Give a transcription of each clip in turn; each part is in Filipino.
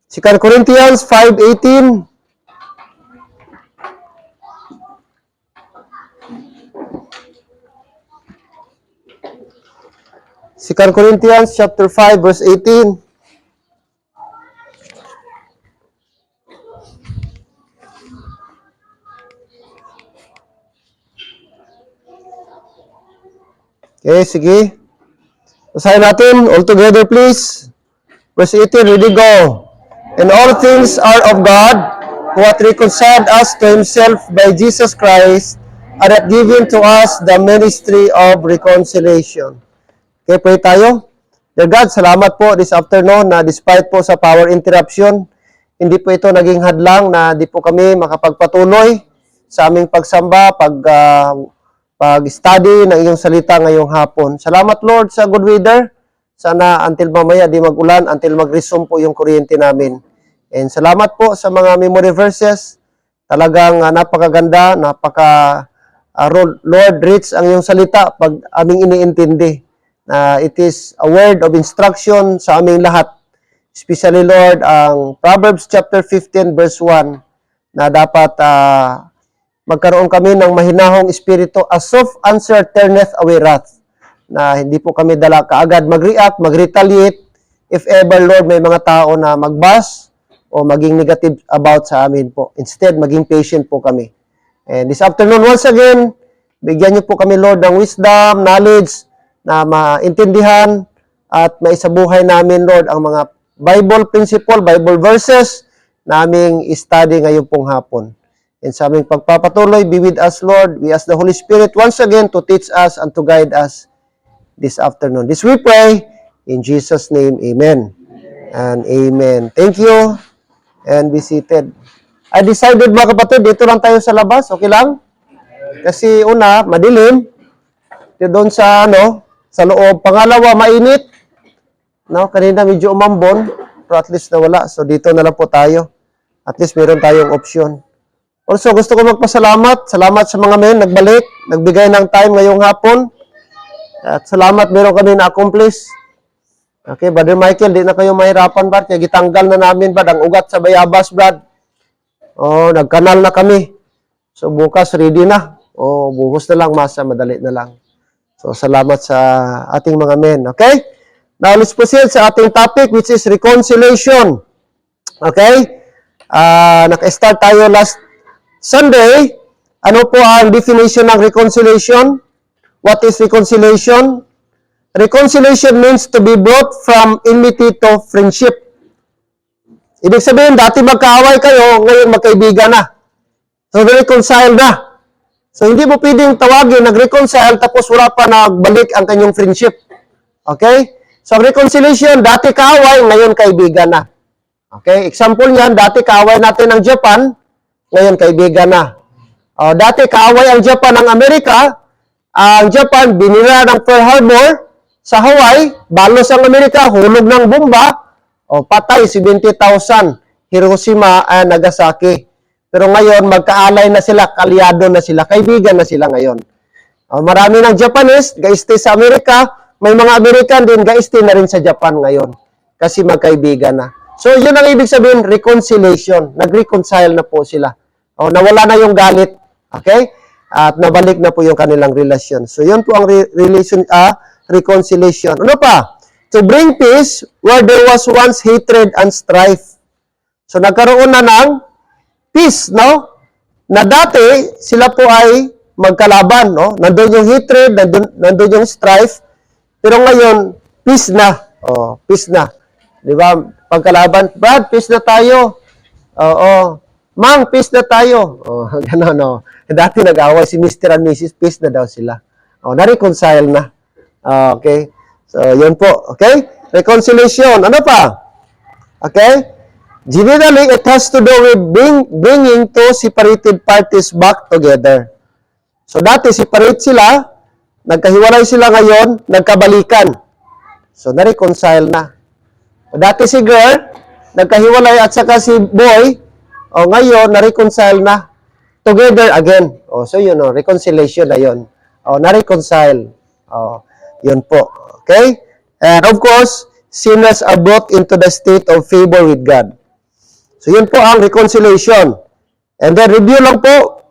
2 Corinthians 5:18. Second Corinthians chapter 5 verse 18. Okay, sige. Basahin natin all together please. Verse 18, ready, go. And all things are of God, who hath reconciled us to Himself by Jesus Christ, and hath given to us the ministry of reconciliation. Okay, pray tayo. Dear God, salamat po this afternoon na despite po sa power interruption, hindi po ito naging hadlang na di po kami makapagpatuloy sa aming pagsamba, pag-study ng iyong salita ngayong hapon. Salamat Lord sa good weather. Sana until mamaya di mag-ulan, until mag-resume po yung kuryente namin. And salamat po sa mga memory verses. Talagang napakaganda, Lord, rich ang iyong salita pag aming iniintindi. It is a word of instruction sa aming lahat. Especially Lord, ang Proverbs chapter 15 verse 1 na dapat magkaroon kami ng mahinahong espiritu. A soft answer turneth away wrath. Na hindi po kami dala kaagad mag-react, mag-retaliate if ever, Lord, may mga tao na mag-bash o maging negative about sa amin po. Instead, maging patient po kami. And this afternoon, once again, bigyan niyo po kami, Lord, ng wisdom, knowledge, na maintindihan at maisabuhay namin, Lord, ang mga Bible principle, Bible verses na aming study ngayon pong hapon. And sa aming pagpapatuloy, be with us, Lord. We ask the Holy Spirit once again to teach us and to guide us this afternoon. This we pray in Jesus' name. Amen. And amen. Thank you. And be seated. I decided mga kapatid, dito lang tayo sa labas. Okay lang? Kasi una, madilim. Doon sa sa loob. Pangalawa, mainit. Kanina medyo umambon. Pero at least nawala. So dito na lang po tayo. At least meron tayong option. Also, gusto ko magpasalamat. Salamat sa mga men nagbalik. Nagbigay ng time ngayong hapon. At salamat, meron kami na-accomplish. Okay, Brother Michael, di na kayo mahirapan, Brad. Kaya gitanggal na namin, Brad, ang ugat sa bayabas, Brad. Nagkanal na kami. So, bukas, ready na. Buhos na lang, masa, madali na lang. So, salamat sa ating mga men. Okay? Now, let's proceed sa ating topic, which is reconciliation. Okay? Naka-start tayo last Sunday. Ano po ang definition ng reconciliation? What is reconciliation? Reconciliation means to be brought from enmity to friendship. Ibig sabihin, dati magkaaway kayo, ngayon magkaibigan na. So, reconcile na. So, hindi mo pwedeng tawagin, nag-reconcile, tapos wala pa nagbalik ang kanyang friendship. Okay? So, reconciliation, dati kaaway, ngayon kaibigan na. Okay? Example niyan, dati kaaway natin ng Japan, ngayon kaibigan na. Dati kaaway ang Japan ng Amerika, ang Japan, binira ng Pearl Harbor sa Hawaii, balos ang Amerika, hulog ng bomba, patay 70,000, Hiroshima and Nagasaki. Pero ngayon, magkaalay na sila, kalyado na sila, kaibigan na sila ngayon. Marami ng Japanese, gaiste sa Amerika, may mga American din, gaiste na rin sa Japan ngayon, kasi magkaibigan na. So, yun ang ibig sabihin, reconciliation. Nag-reconcile na po sila. Nawala na yung galit. Okay? At nabalik na po yung kanilang relasyon. So, yun po ang reconciliation. Ano pa? To bring peace where there was once hatred and strife. So, nagkaroon na ng peace, Na dati, sila po ay magkalaban, Nandun yung hatred, nandun yung strife. Pero ngayon, peace na. Peace na. Di ba? Pagkalaban, Brad, peace na tayo. Mang, peace na tayo. Gano'n, Dati nag-away si Mr. and Mrs. Peace na daw sila. Na-reconcile na. Okay? So, yun po. Okay? Reconciliation. Ano pa? Okay? Generally, it has to do with bringing two separated parties back together. So, dati separate sila, nagkahiwalay sila ngayon, nagkabalikan. So, na-reconcile na. Dati si girl, nagkahiwalay at saka si boy, ngayon, na-reconcile na. Together again. So yun, reconciliation na yun. Na-reconcile. Yun po. Okay? And of course, sinners are brought into the state of favor with God. So, yun po ang reconciliation. And then, review lang po,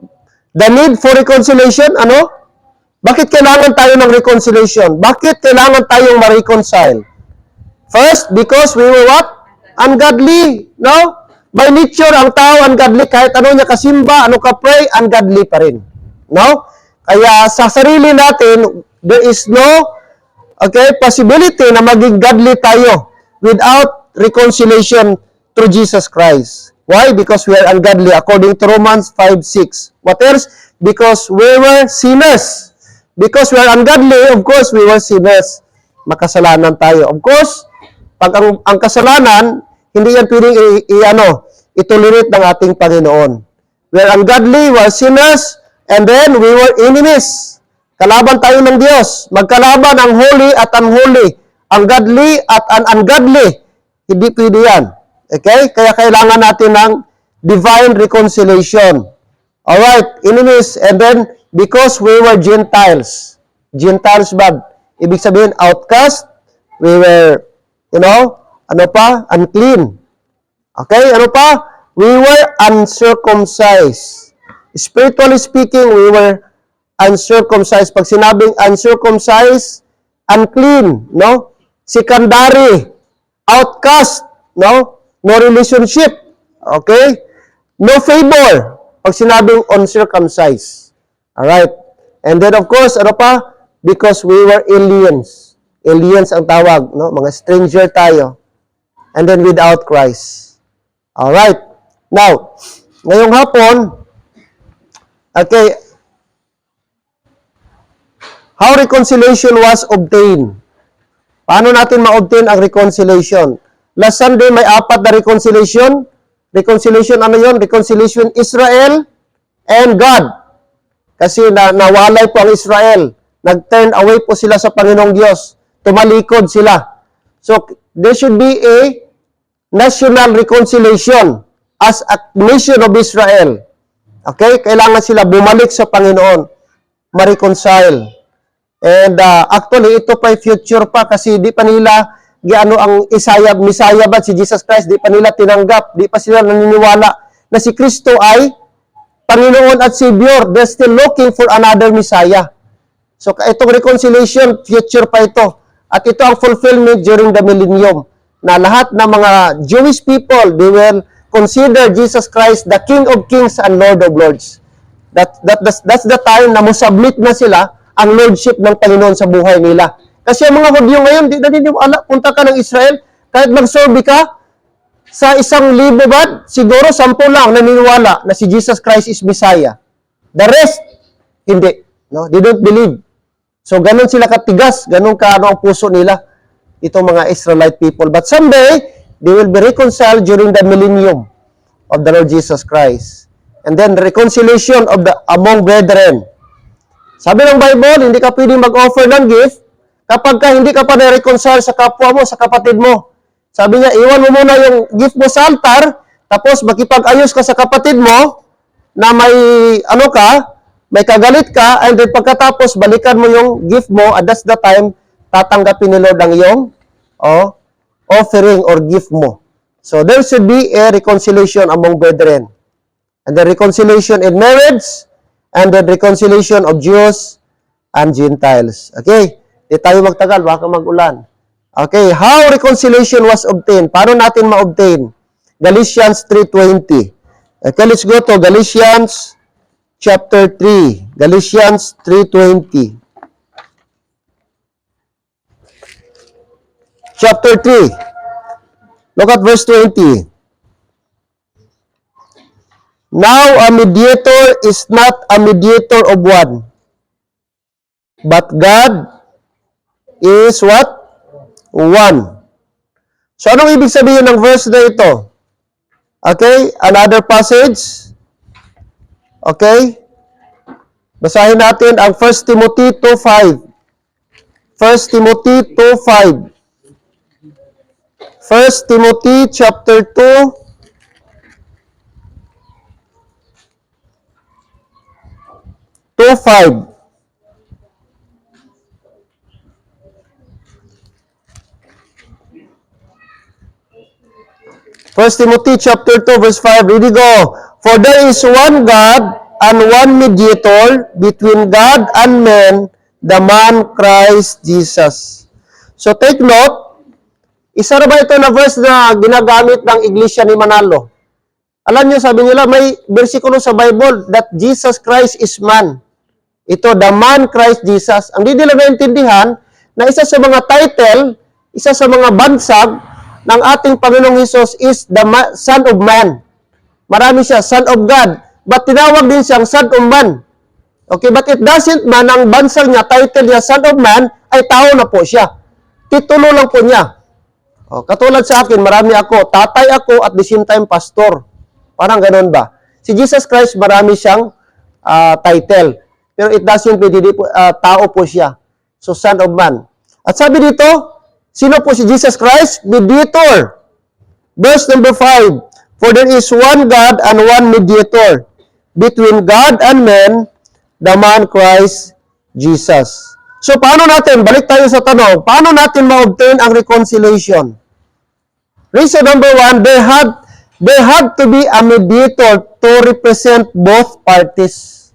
the need for reconciliation, ano? Bakit kailangan tayo ng reconciliation? Bakit kailangan tayong ma-reconcile? First, because we were what? Ungodly. No? By nature, ang tao ungodly. Kahit ano niya kasimba, ano ka-pray, ungodly pa rin. No? Kaya sa sarili natin, there is no possibility na maging godly tayo without reconciliation through Jesus Christ. Why? Because we are ungodly according to Romans 5:6. What else? Because we were sinners. Because we are ungodly, of course, we were sinners. Makasalanan tayo. Of course, pag ang kasalanan, hindi yan pwedeng itolerate ng ating Panginoon. We are ungodly, we are sinners, and then we were enemies. Kalaban tayo ng Diyos. Magkalaban ang holy at unholy. Ang godly at ang ungodly. Hindi pwede yan. Okay? Kaya kailangan natin ng divine reconciliation. Alright, enemies. And then, because we were Gentiles. Gentiles ba? Ibig sabihin, outcast. We were, unclean. Okay, ano pa? We were uncircumcised. Spiritually speaking, we were uncircumcised. Pag sinabing uncircumcised, unclean, no? Secondary, outcast, no? No relationship. Okay? No favor. Pag sinabing uncircumcised. Alright. And then of course, ano pa? Because we were aliens. Aliens ang tawag, no? Mga stranger tayo. And then without Christ. Alright. Now, ngayong hapon, okay, how reconciliation was obtained? Paano natin ma-obtain ang reconciliation? Last Sunday, may 4 na reconciliation. Reconciliation, ano yun? Reconciliation Israel and God. Kasi nawalay po ang Israel. Nag-turn away po sila sa Panginoong Diyos. Tumalikod sila. So, there should be a national reconciliation as a nation of Israel. Okay? Kailangan sila bumalik sa Panginoon. Ma-reconcile. And actually, ito pa future pa kasi di pa nila ang Misaya ba si Jesus Christ, di pa nila tinanggap, di pa sila naniniwala na si Kristo ay Panginoon at Savior. They're still looking for another Messiah. So, itong reconciliation, future pa ito. At ito ang fulfillment during the millennium. Na lahat ng mga Jewish people, they will consider Jesus Christ the King of Kings and Lord of Lords. That's the time na musubmit na sila ang lordship ng Panginoon sa buhay nila. Kasi ang mga Hudyo ngayon, di naniniwala, punta ka ng Israel, kahit magsorbi ka, sa 1,000 ba, siguro 10 lang naniniwala na si Jesus Christ is Messiah. The rest, hindi. No? They don't believe. So, ganun sila katigas, ganun ang puso nila, itong mga Israelite people. But someday, they will be reconciled during the millennium of the Lord Jesus Christ. And then, reconciliation of among brethren. Sabi ng Bible, hindi ka pwedeng mag-offer ng gift kapag hindi ka pa na-reconcile sa kapwa mo, sa kapatid mo. Sabi niya, iwan mo muna yung gift mo sa altar, tapos makipag-ayos ka sa kapatid mo na may kagalit ka, and then pagkatapos, balikan mo yung gift mo, at that's the time, tatanggapin ni Lord ang iyong offering or gift mo. So, there should be a reconciliation among brethren. And the reconciliation in marriage, and the reconciliation of Jews and Gentiles. Okay? Di tayo magtagal, baka mag-ulan. Okay, how reconciliation was obtained? Paano natin ma-obtain? Galatians 3:20. Okay, let's go to Galatians chapter 3. Galatians 3:20. Chapter 3. Look at verse 20. Now a mediator is not a mediator of one, but God is what? One. So, anong ibig sabihin ng verse na ito? Okay, another passage. Okay, basahin natin ang 1 Timothy 2:5. 1 Timothy 2:5. 1 Timothy chapter 2, to 5. 1 Timothy chapter 2 verse 5, ready go. For there is one God and one mediator between God and men, the man Christ Jesus. So take note, isa na ba ito na verse na ginagamit ng iglesia ni Manalo? Alam niyo, sabi nila, may bersikulo sa Bible that Jesus Christ is man. Ito, the man Christ Jesus. Ang di nila naintindihan na isa sa mga title, isa sa mga bansag ng ating Panginoong Hesus is the Son of Man. Marami siya, Son of God. But tinawag din siyang Son of Man. Okay, but it doesn't man, ang bansag niya, title niya, Son of Man, ay tao na po siya. Titulo lang po niya. O, katulad sa akin, marami ako, tatay ako at the same time pastor. Parang ganun ba? Si Jesus Christ, marami siyang title. Pero it doesn't mean, tao po siya. So, Son of Man. At sabi dito, sino po si Jesus Christ? Mediator. Verse number 5. For there is one God and one mediator between God and men, the man Christ Jesus. So, paano natin, balik tayo sa tanong, paano natin ma-obtain ang reconciliation? Reason number 1, they had to be a mediator to represent both parties.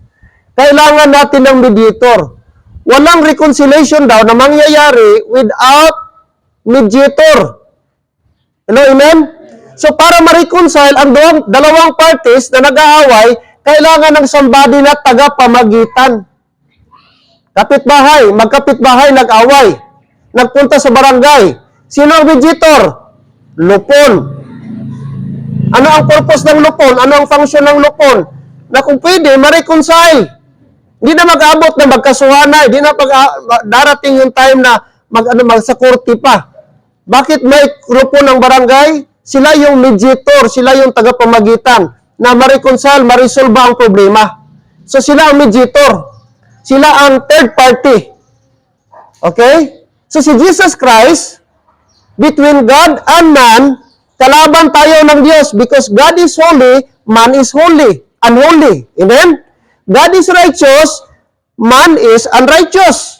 Kailangan natin ng mediator. Walang reconciliation daw na mangyayari without mediator. Hello, amen? So, para ma-reconcile ang dalawang parties na nag-aaway, kailangan ng somebody na taga-pamagitan. Kapitbahay, magkapitbahay, nag-away. Nagpunta sa barangay. Sino ang mediator? Lupon. Ano ang purpose ng lupon? Ano ang function ng lupon? Na kung pwede, ma-reconcile. Hindi na mag-abot na magkasuhanay. Hindi na darating yung time na sa korte pa. Bakit may lupon ng barangay? Sila yung mediator, sila yung tagapamagitan na ma-reconcile, ma-resolve ang problema. So sila ang mediator. Sila ang third party. Okay? So si Jesus Christ, between God and man, kalaban tayo ng Diyos because God is holy, man is holy, unholy. Amen? God is righteous, man is unrighteous.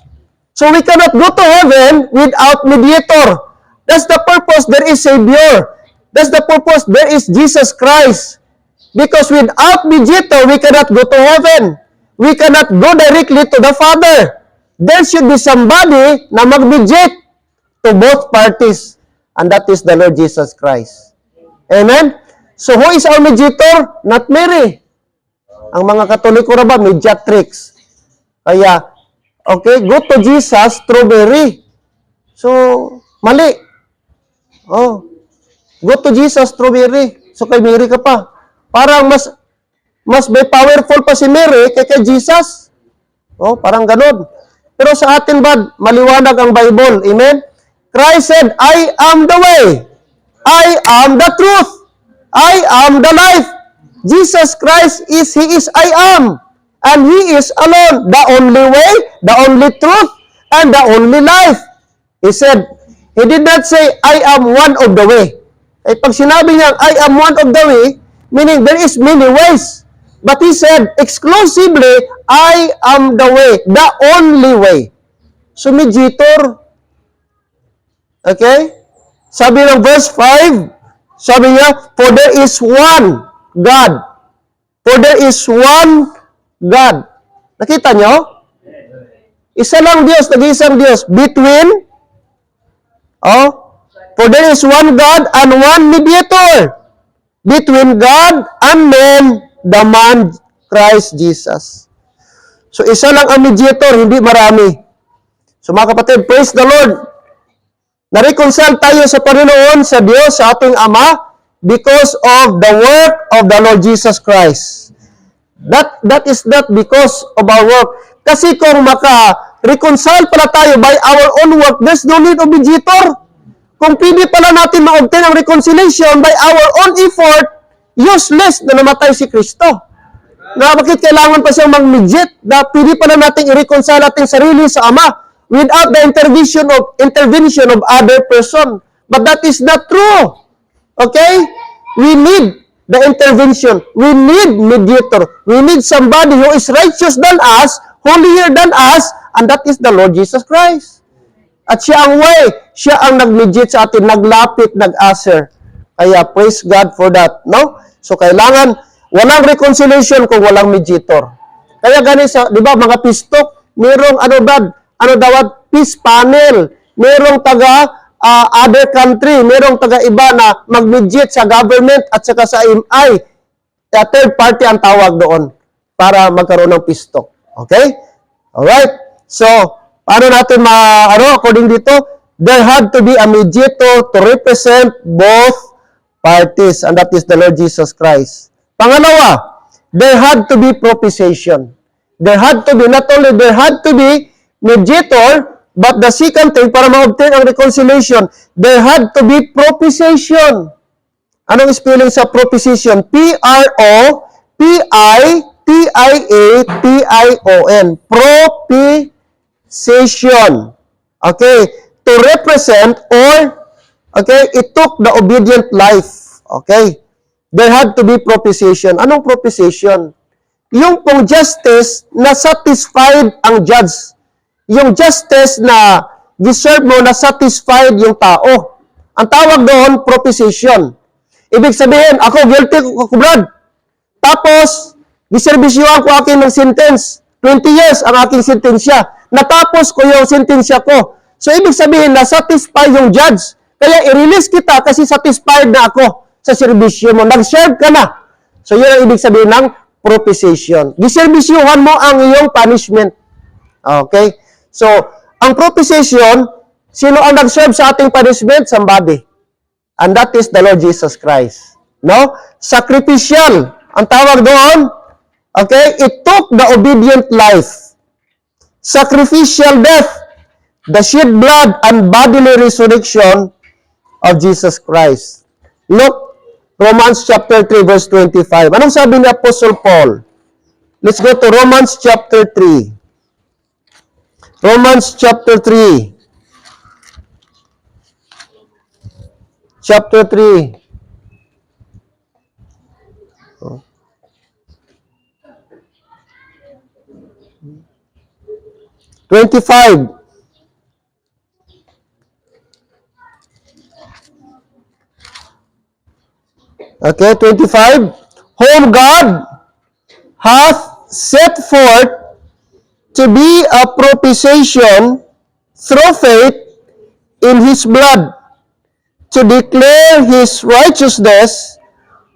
So we cannot go to heaven without mediator. That's the purpose there is Savior. That's the purpose there is Jesus Christ. Because without mediator, we cannot go to heaven. We cannot go directly to the Father. There should be somebody na mag-mediate to both parties. And that is the Lord Jesus Christ. Amen? So who is our mediator? Not Mary. Ang mga Katoliko na ba, mediatrix. Kaya, okay, go to Jesus through Mary. So, mali. Oh, go to Jesus through Mary. So kay Mary ka pa. Parang mas may powerful pa si Mary kay Jesus. Oh, parang ganun. Pero sa atin ba, maliwanag ang Bible. Amen? Christ said, I am the way. I am the truth. I am the life. Jesus Christ He is I am. And He is alone. The only way, the only truth, and the only life. He said, He did not say, I am one of the way. Eh, pag sinabi niya, I am one of the way, meaning there is many ways. But He said, exclusively, I am the way, the only way. So, mediator. Okay? Sabi ng verse 5, sabi niya, for there is one God. For there is one God. Nakita niyo? Isa lang Diyos, nag-iisang Diyos. Between, for there is one God and one mediator. Between God and men, the man Christ Jesus. So, isa lang ang mediator, hindi marami. So, mga kapatid, praise the Lord. Na-reconcile tayo sa Panginoon, sa Diyos, sa ating Ama, because of the work of the Lord Jesus Christ. That is not because of our work. Kasi kung maka-reconcile pala tayo by our own work, there's no need of mediator. Kung pwede pala natin ma-obtain ang reconciliation by our own effort, useless na namatay si Kristo. Na bakit kailangan pa siyang mag-mediate? Na pwede pala natin i-reconcile ating sarili sa Ama without the intervention of other person. But that is not true. Okay? We need the intervention. We need mediator. We need somebody who is righteous than us, holier than us, and that is the Lord Jesus Christ. At siya ang way. Siya ang nag-mediate sa atin, naglapit, nag-answer. Kaya praise God for that, no? So kailangan walang reconciliation kung walang mediator. Kaya gani sa, 'di ba, mga pistok, merong peace panel, merong taga other country, merong taga iba na mag-mediate sa government at saka sa MI. Third party ang tawag doon para magkaroon ng pistok. Okay? Alright? So, paano natin according dito, there had to be a mediator to represent both parties, and that is the Lord Jesus Christ. Pangalawa, there had to be propitiation. There had to be, not only there had to be mediator, but the second thing, para ma-obtain ang reconciliation, there had to be propitiation. Anong spelling sa propitiation? P-R-O-P-I-T-I-A-T-I-O-N. Propitiation. Okay? To represent or, okay, it took the obedient life. Okay? There had to be propitiation. Anong propitiation? Yung pong justice na satisfied ang judge. Yung justice na deserve mo na satisfied yung tao. Ang tawag doon, propitiation. Ibig sabihin, ako guilty ko, Brad. Tapos, giservisyohan ko akin ng sentence. 20 years ang aking sentensya. Natapos ko yung sentensya ko. So, ibig sabihin, na-satisfy yung judge. Kaya, i-release kita kasi satisfied na ako sa serbisyo mo. Nag-serve ka na. So, yun ang ibig sabihin ng propitiation. Giservisyohan mo ang iyong punishment. Okay? So, ang propitiation, sino ang nag-serve sa ating punishment? Somebody. And that is the Lord Jesus Christ. No? Sacrificial. Ang tawag doon, okay? It took the obedient life. Sacrificial death. The shed blood and bodily resurrection of Jesus Christ. Look, Romans chapter 3 verse 25. Anong sabi ni Apostle Paul? Let's go to Romans chapter 3. Romans chapter 3. Chapter 3. $25. Okay, 25. Whom God hath set forth to be a propitiation through faith in His blood, to declare His righteousness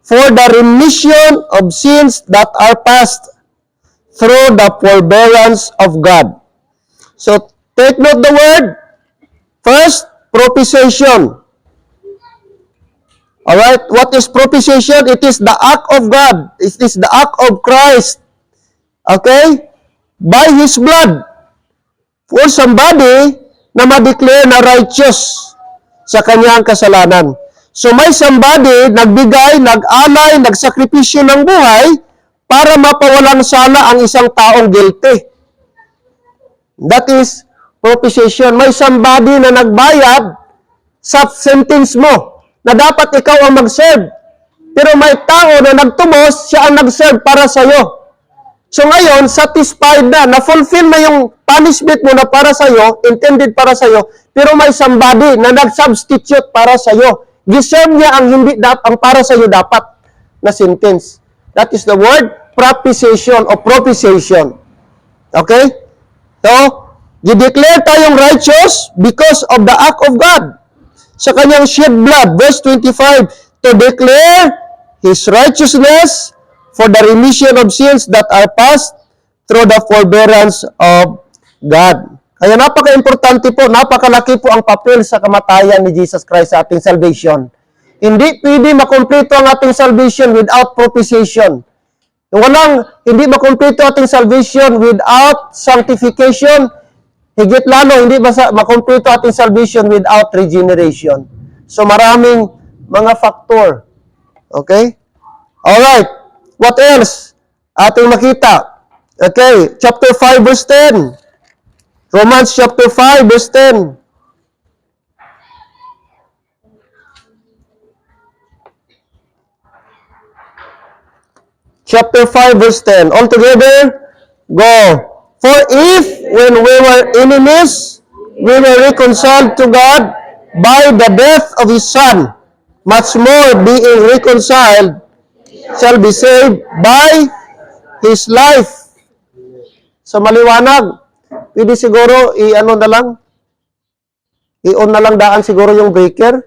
for the remission of sins that are past through the forbearance of God. So, take note the word. First, propitiation. Alright, what is propitiation? It is the act of God. It is the act of Christ. Okay? By His blood. For somebody na ma-declare na righteous sa kanyang kasalanan. So may somebody nagbigay, nag-alay, nagsakripisyo ng buhay para mapawalang sala ang isang taong guilty. That is propitiation. May somebody na nagbayad sa sentence mo na dapat ikaw ang mag-serve. Pero may tao na nagtumos, siya ang nag-serve para sa'yo. So ngayon, satisfied na fulfill na yung punishment mo na para sa'yo, intended para sa'yo, pero may somebody na nag-substitute para sa'yo. Deserve niya ang hindi ang para sa'yo dapat na sentence. That is the word propitiation or propitiation. Okay? So, i-declare tayong righteous because of the act of God. Sa kanyang shed blood, verse 25, to declare His righteousness for the remission of sins that are past through the forbearance of God. Kaya napaka-importante po, napakalaki po ang papel sa kamatayan ni Jesus Christ sa ating salvation. Hindi pwede makumpleto ang ating salvation without propitiation. Hindi makumpleto ating salvation without sanctification. Higit lalo, hindi makumpleto ating salvation without regeneration. So maraming mga factor. Okay? Alright. What else? Ating makita. Okay. Chapter 5 verse 10. Romans chapter 5 verse 10. Chapter 5 verse 10. All together, go. For if, when we were enemies, we were reconciled to God by the death of His Son, much more being reconciled, shall be saved by His life. So maliwanag. Pwede siguro i-ano na lang, i-on na lang daan siguro yung breaker.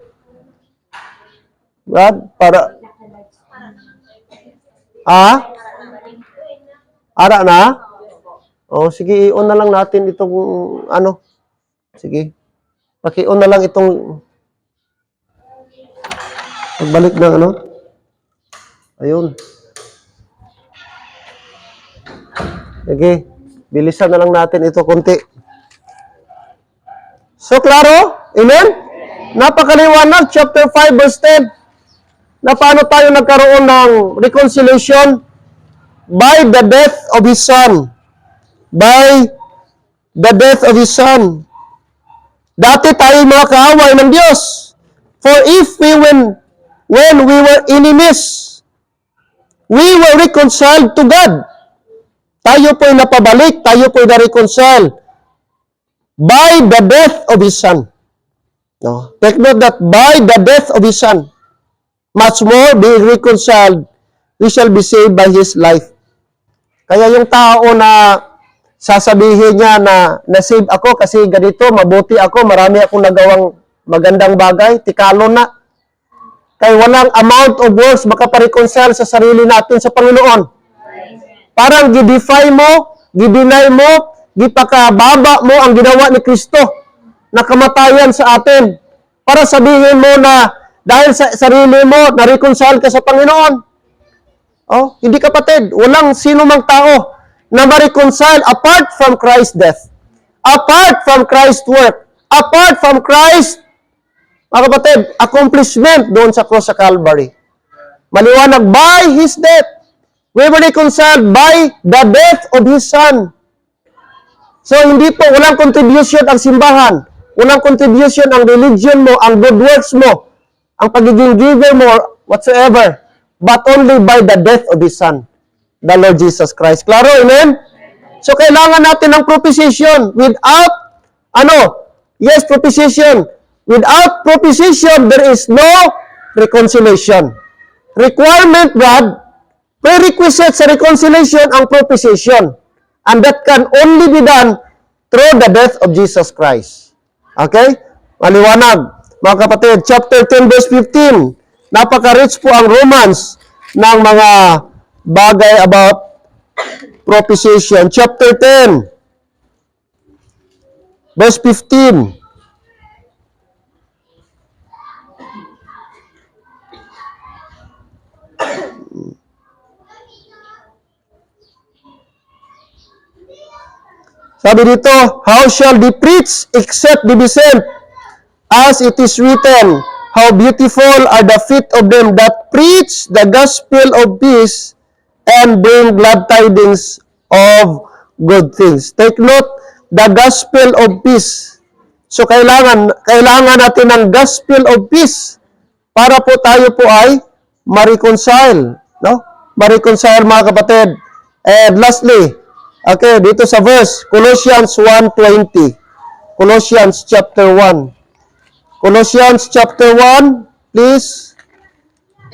Brad, para ara na? O sige, i-on na lang natin itong ano. Sige. Paki-on na lang itong pagbalik ng ano. Ayun. Sige. Bilisan na lang natin ito konti. So, klaro? Amen? Napakaliwanag, chapter 5, verse 10. Na paano tayo nagkaroon ng reconciliation? By the death of His Son. By the death of His Son. Dati tayo mga kaaway ng Diyos. For if when we were enemies, we were reconciled to God. Tayo po'y napabalik, tayo po'y na-reconcile by the death of His Son. No? Take note that by the death of His Son, much more being reconciled, we shall be saved by His life. Kaya yung tao na sasabihin niya na na-save ako kasi ganito, mabuti ako, marami akong nagawang magandang bagay, tikalo na. Kaya walang amount of works makapareconcile sa sarili natin sa Panginoon. Parang gidefy mo, gideny mo, gipakababa mo ang ginawa ni Kristo na kamatayan sa atin. Para sabihin mo na dahil sa sarili mo, na-reconcile ka sa Panginoon. Oh, hindi kapatid, walang sino mang tao na ma-reconcile apart from Christ's death, apart from Christ's work, apart from Christ's, mga kapatid, accomplishment doon sa cross sa Calvary. Maliwanag, by His death, we were reconciled by the death of His Son. So, hindi po, walang contribution ang simbahan, walang contribution ang religion mo, ang good works mo, ang pagiging giver mo, whatsoever, but only by the death of His Son, the Lord Jesus Christ. Klaro, amen? So, kailangan natin ng propitiation. Without, propitiation. Without propitiation, there is no reconciliation. Requirement, God, prerequisite sa reconciliation ang propitiation. And that can only be done through the death of Jesus Christ. Okay? Maliwanag. Mga kapatid, chapter 10, verse 15. Napaka-rich po ang Romans ng mga bagay about propitiation. Chapter 10, verse 15. Sabi dito, how shall they preach except they be sent? As it is written, how beautiful are the feet of them that preach the gospel of peace and bring glad tidings of good things. Take note, the gospel of peace. So kailangan natin ng gospel of peace para po tayo po ay ma-reconcile, no? Ma-reconcile, mga kapatid. And lastly, okay, dito sa verse, Colossians 1:20. Colossians chapter 1. Colossians chapter 1, please.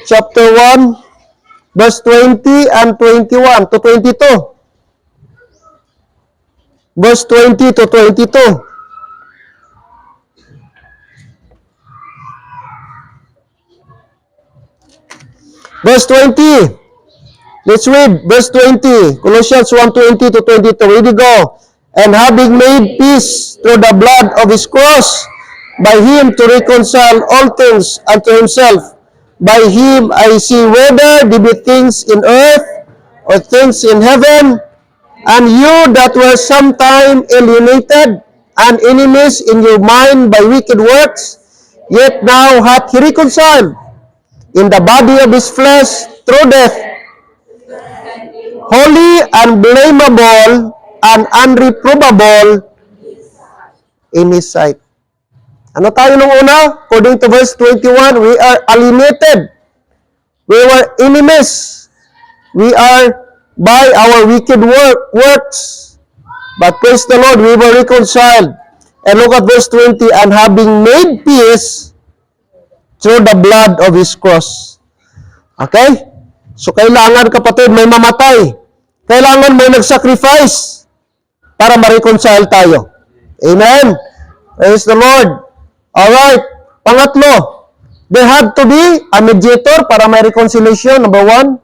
Chapter 1, verse 20 and 21 to 22. Verse 20 to 22. Verse 20. Let's read verse 20. Colossians 1:20 to 22. Here we go. And having made peace through the blood of His cross, by Him to reconcile all things unto Himself. By Him I see whether there be things in earth or things in heaven, and you that were sometime alienated and enemies in your mind by wicked works, yet now hath He reconciled in the body of His flesh through death, holy, unblameable, and unreprovable in His sight. Ano tayo nung una? According to verse 21, we are alienated. We were enemies. We are by our wicked works. But praise the Lord, we were reconciled. And look at verse 20, and having made peace, through the blood of His cross. Okay? So, kailangan, kapatid, may mamatay. Kailangan may nag-sacrifice para ma-reconcile tayo. Amen? Praise the Lord. Alright. Pangatlo, there had to be a mediator para may reconciliation. Number 1.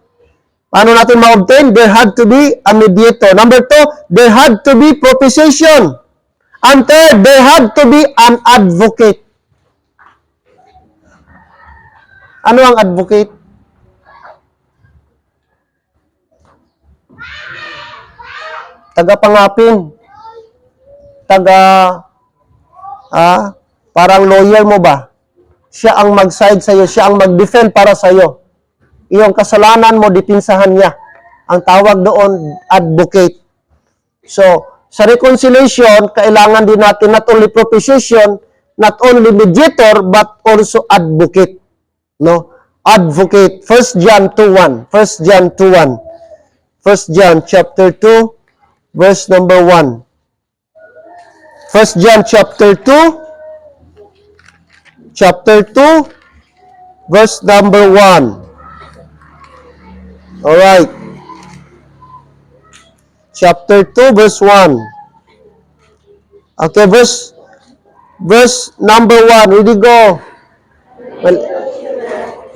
Paano natin ma-obtain? There had to be a mediator. Number 2, there had to be propitiation. And third, there had to be an advocate. Ano ang advocate? Tagapangapin. Parang lawyer mo ba? Siya ang mag-side sa'yo, siya ang mag-defend para sa'yo. Iyong kasalanan mo, dipinsahan niya. Ang tawag doon, advocate. So, sa reconciliation, kailangan din natin not only propitiation, not only mediator, but also advocate. No? Advocate. 1 John 2:1. 1 John 2:1. 1 John chapter 2, verse number 1. 1 John chapter 2, verse number 1. Alright. Chapter 2, verse 1. Okay, verse number 1. Ready, go. Well,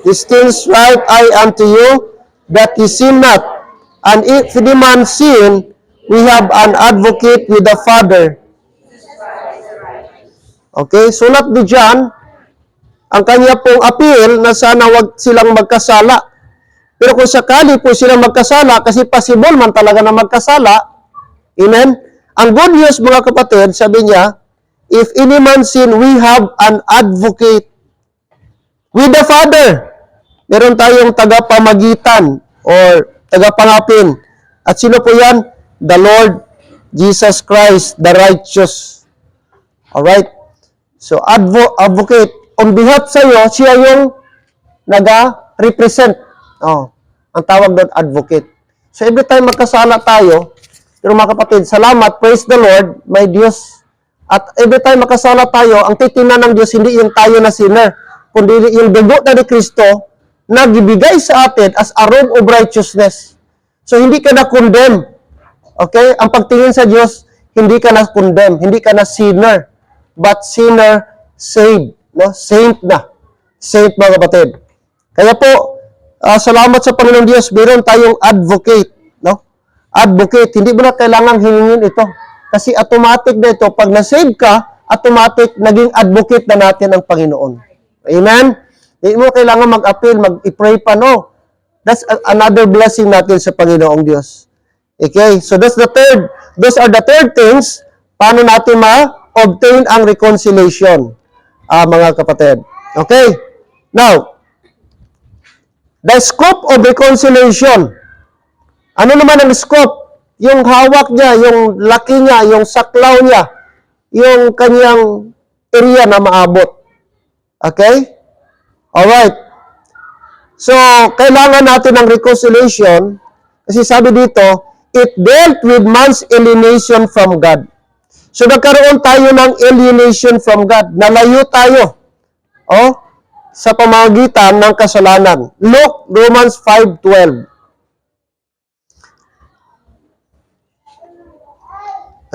these things write I unto you, that ye sin not. And if any man sin, we have an advocate with the Father. Okay, sulat di dyan, ang kanya pong appeal na sana wag silang magkasala. Pero kung sakali po silang magkasala, kasi possible man talaga na magkasala, amen? Ang good news, mga kapatid, sabi niya, if any man sin, we have an advocate with the Father. Meron tayong tagapamagitan or tagapangapin. At sino po yan? The Lord Jesus Christ, the righteous. Alright? So, advocate. On behalf sa iyo, siya yung naga-represent. Ang tawag doon, advocate. So, every time magkasala tayo, pero mga kapatid, salamat, praise the Lord, my Diyos. At every time makasala tayo, ang titingnan ng Diyos, hindi yung tayo na sinner, kundi yung dugo na ni Kristo, na gibigay sa atin as a robe of righteousness. So, hindi ka na-condemn. Okay? Ang pagtingin sa Diyos, hindi ka na-condemn, hindi ka na sinner, but sinner saved. No? Saint na. Saint, mga kapatid. Kaya po, salamat sa Panginoong Diyos, meron tayong advocate. No? Advocate, hindi mo na kailangang hingin ito. Kasi automatic na ito, pag na-save ka, automatic naging advocate na natin ang Panginoon. Amen? Hindi mo kailangan mag-appeal, mag-pray pa, no? That's another blessing natin sa Panginoong Diyos. Okay? So those are the third things, paano natin ma-obtain ang reconciliation, mga kapatid. Okay? Now, the scope of reconciliation. Ano naman ang scope? Yung hawak niya, yung laki niya, yung saklaw niya, yung kanyang area na maabot. Okay? Alright. So, kailangan natin ng reconciliation kasi sabi dito, it dealt with man's alienation from God. So, nagkaroon tayo ng alienation from God. Nalayo tayo. Sa pamamagitan ng kasalanan. Look, Romans 5:12.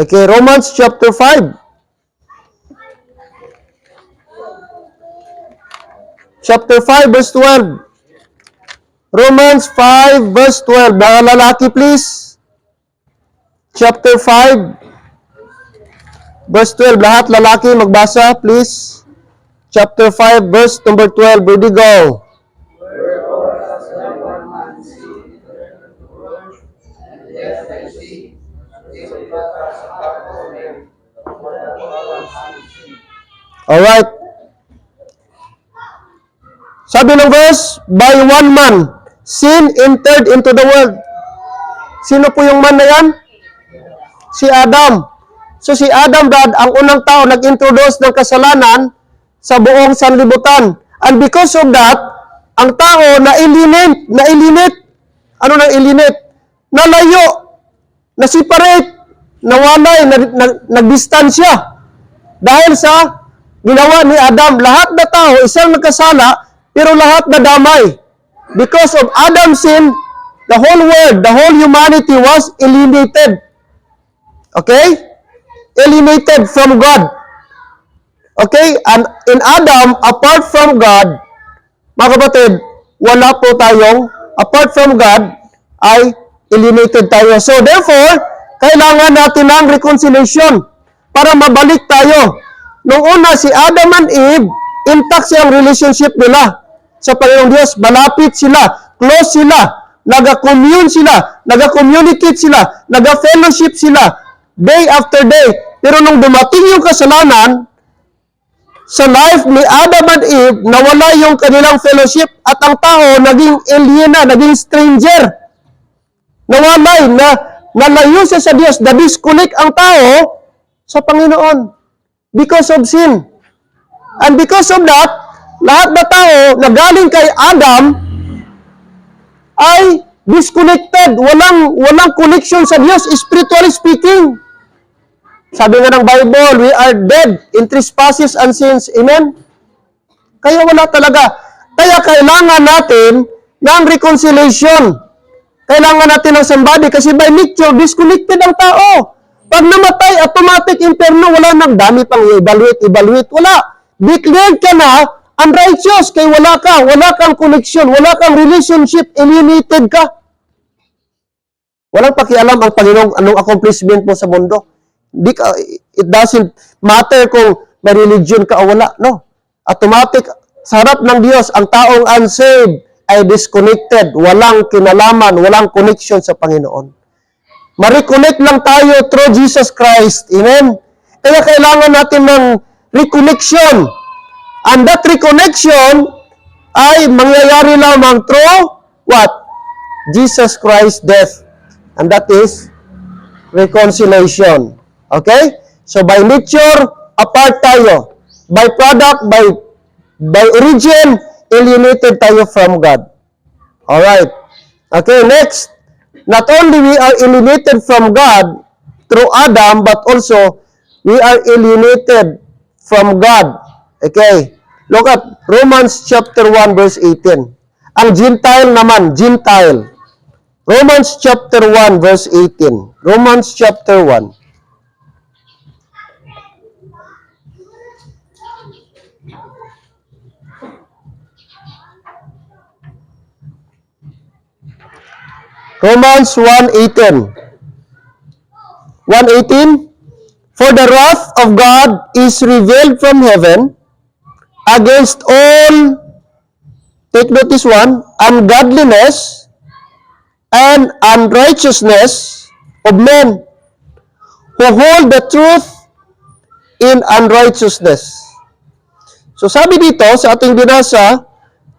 Okay, Romans chapter 5. Chapter 5, verse 12. Romans 5, verse 12. Mga lalaki, please. Chapter 5, verse 12. Lahat lalaki, magbasa, please. Chapter 5, verse number 12. Ready, go. Alright. Sabi ng verse, by one man, sin entered into the world. Sino po yung man na yan? Si Adam. So si Adam, Dad, ang unang tao nag-introduce ng kasalanan sa buong sanlibutan. And because of that, ang tao na-eliminate. Ano na-eliminate? Nalayo, na-separate, nawalay, nagdistansya. Dahil sa ginawa ni Adam. Lahat na tao, isang nagkasala, pero lahat na damay. Because of Adam's sin, the whole world, the whole humanity was alienated. Okay? Alienated from God. Okay? And in Adam, apart from God, mga kapatid, wala po tayong, apart from God, ay alienated tayo. So therefore, kailangan natin ng reconciliation para mabalik tayo. Nung una, si Adam and Eve, intact siyang relationship nila sa Panginoong Diyos. Malapit sila, close sila, naga-commune sila, naga-communicate sila, naga-fellowship sila, day after day. Pero nung dumating yung kasalanan, sa life ni Adam and Eve, nawala yung kanilang fellowship at ang tao naging aliena, naging stranger. Nawalay, nalayo siya sa Diyos, na-disconnect ang tao sa Panginoon because of sin. And because of that, lahat na tao na galing kay Adam ay disconnected. Walang connection sa Diyos, spiritually speaking. Sabi nga ng Bible, we are dead in trespasses and sins. Amen? Kaya wala talaga. Kaya kailangan natin ng reconciliation. Kailangan natin ng somebody kasi by nature, disconnected ang tao. Pag namatay, automatic imperno, wala nang dami pang evaluate. Wala. Declared ka na unrighteous kay wala kang connection, wala kang relationship, alienated ka. Walang pakialam ang Panginoon anong accomplishment mo sa mundo. It doesn't matter kung may religion ka o wala. No. Automatic, sa harap ng Diyos, ang taong unsaved ay disconnected. Walang kinalaman, walang connection sa Panginoon. Ma-reconnect lang tayo through Jesus Christ. Amen? Kaya kailangan natin ng reconnection. And that reconnection ay mangyayari lamang through what? Jesus Christ's death. And that is reconciliation. Okay? So by nature, apart tayo. By product, by origin, alienated tayo from God. Alright. Okay, next. Not only we are alienated from God through Adam, but also we are alienated from God. Okay. Look at Romans chapter 1 verse 18. Ang Gentile naman, Gentile. Romans chapter 1 verse 18. Romans chapter 1. Romans 1:18. 1:18. For the wrath of God is revealed from heaven against all, take note this one, ungodliness and unrighteousness of men who hold the truth in unrighteousness. So sabi dito sa ating binasa,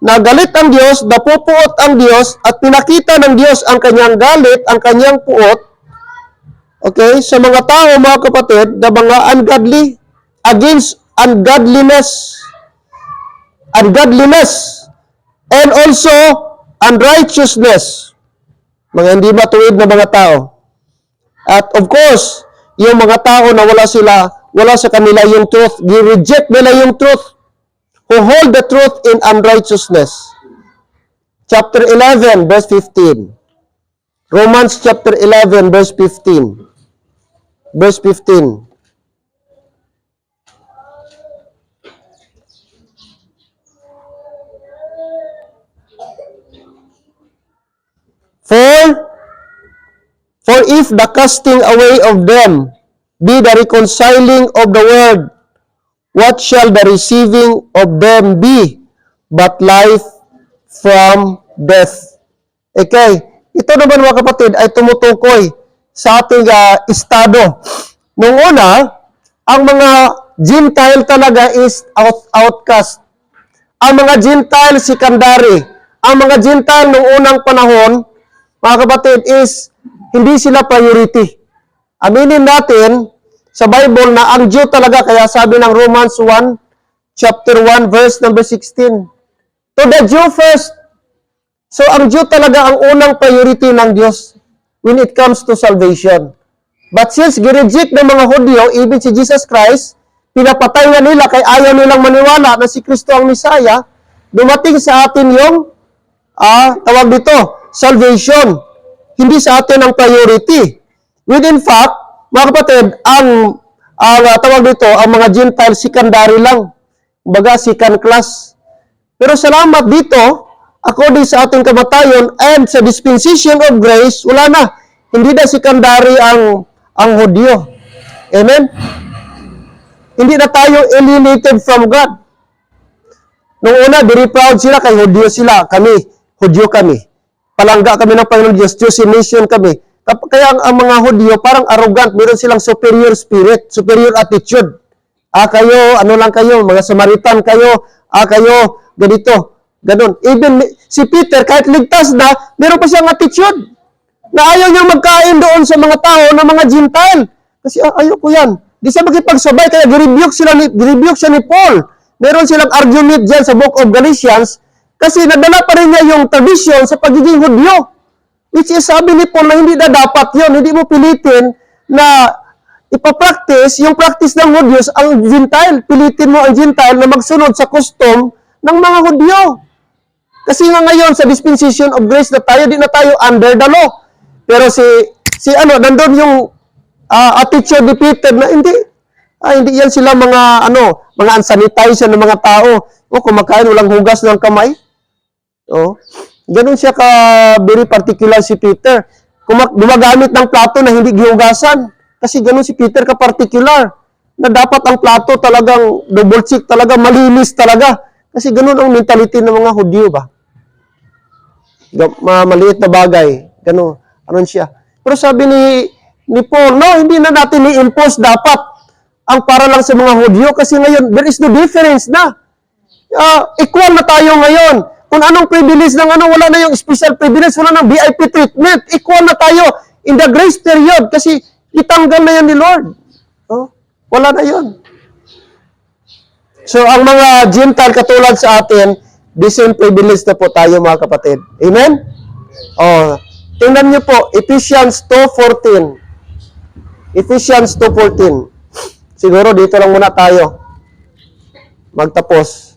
na galit ang Diyos, napupuot ang Diyos, at pinakita ng Diyos ang kanyang galit, ang kanyang puot, okay, sa mga tao, mga kapatid, na mga ungodly, against ungodliness, and also unrighteousness, mga hindi matuwid na mga tao. At of course, yung mga tao na wala sa kanila yung truth, i-reject nila yung truth, who hold the truth in unrighteousness. Chapter 11, verse 15. Romans chapter 11, verse 15. Verse 15. For if the casting away of them be the reconciling of the world, what shall the receiving of them be but life from death? Okay, ito naman mga kapatid ay tumutukoy sa ating estado. Nung una, ang mga Gentile talaga is outcast. Ang mga Gentile secondary. Ang mga Gentile nung unang panahon, mga kapatid, is hindi sila priority. Aminin natin sa Bible na ang Jew talaga, kaya sabi ng Romans 1, chapter 1, verse number 16. To the Jew first. So, ang Jew talaga ang unang priority ng Diyos when it comes to salvation. But since gireject ng mga Hudyo, even si Jesus Christ, pinapatay nga nila kay ayaw nilang maniwala na si Kristo ang Misaya, dumating sa atin yung, tawag dito, salvation. Hindi sa atin ang priority. Within fact, mga kapatid, ang tawag dito, ang mga Gentile, secondary lang. Baga, second class. Pero salamat dito, according sa ating kamatayon and sa dispensation of grace, wala na. Hindi na secondary ang Hudyo. Amen? Hindi na tayo alienated from God. Noong una, very proud sila, kay Hudyo sila. Kami, Hudyo kami. Palangga kami ng Panginoon Diyos, Jewish nation kami. Kaya ang mga Hudyo, parang arrogant, meron silang superior spirit, superior attitude. Kayo, ano lang kayo, mga Samaritan kayo, kayo, ganito, ganon. Even si Peter, kahit ligtas na, meron pa siyang attitude na ayaw niyang magkain doon sa mga tao na mga Gentile. Kasi ayoko yan. Di siya makipagsabay, kaya girebuke siya ni Paul. Meron silang argument dyan sa Book of Galatians, kasi nadala pa rin niya yung tradition sa pagiging Hudyo. Which is, sabi ni Paul na hindi na dapat yun. Hindi mo pilitin na ipapractice yung practice ng Hudyos ang Gentile. Pilitin mo ang Gentile na magsunod sa custom ng mga Hudyo. Kasi nga ngayon, sa dispensation of grace na tayo, di na tayo under the law. Pero nandun yung attitude ni Peter na hindi yan sila mga unsanitized ng mga tao. Kumakain, walang hugas ng kamay. Ganun siya very particular si Peter. Gumagamit ng plato na hindi gihugasan. Kasi ganun si Peter particular. Na dapat ang plato talagang double check, talaga malinis talaga. Kasi ganun ang mentality ng mga Hudyo ba? Maliit na bagay. Ganun. Ano siya. Pero sabi ni Paul, no, hindi na natin i-impose dapat ang para lang sa mga Hudyo. Kasi ngayon, there is no difference na. Equal na tayo ngayon. Kung anong privilege ng wala na yung special privilege, wala nang VIP treatment. Equal na tayo in the grace period kasi itanggal na yan ni Lord. Wala na yun. So, ang mga Gentile katulad sa atin, the same privilege na po tayo mga kapatid. Amen? Tingnan niyo po, Ephesians 2:14. Ephesians 2:14. Siguro dito lang muna tayo magtapos.